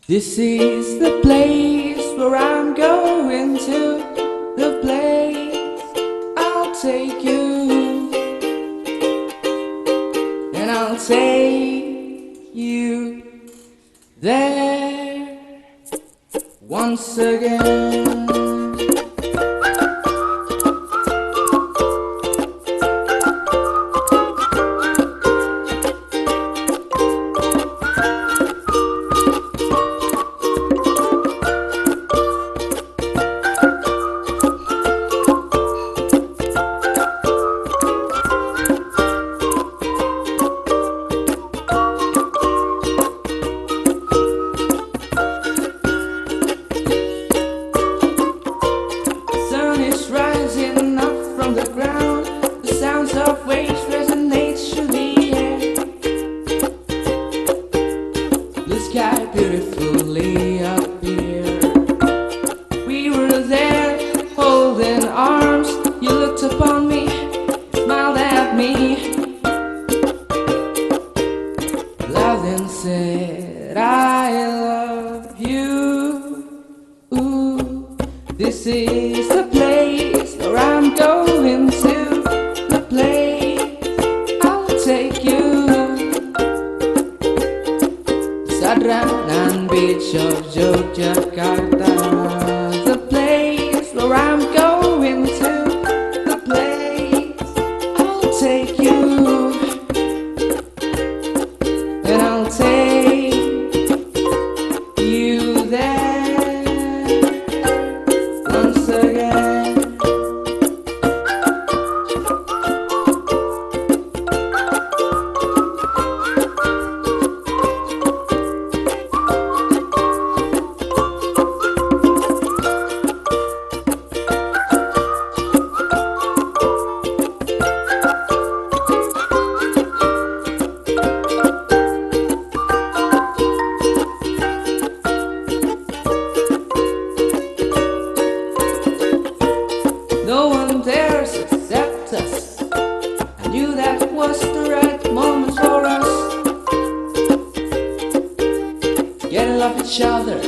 This is the place where I'm going to, the place I'll take you, and I'll take you there once again. Rising up from the ground, the sounds of waves resonate through the air. The sky beautifully up here. We were there, holding arms. You looked upon me, smiled at me, loved and said, I love you. Ooh, this is the place where I'm going to, the place I'll take you. Sadranan Beach of Yogyakarta, the place where I'm going to, the place I'll take you, and I'll take you there once again. No one dares accept us. I knew that was the right moment for us to get to love each other.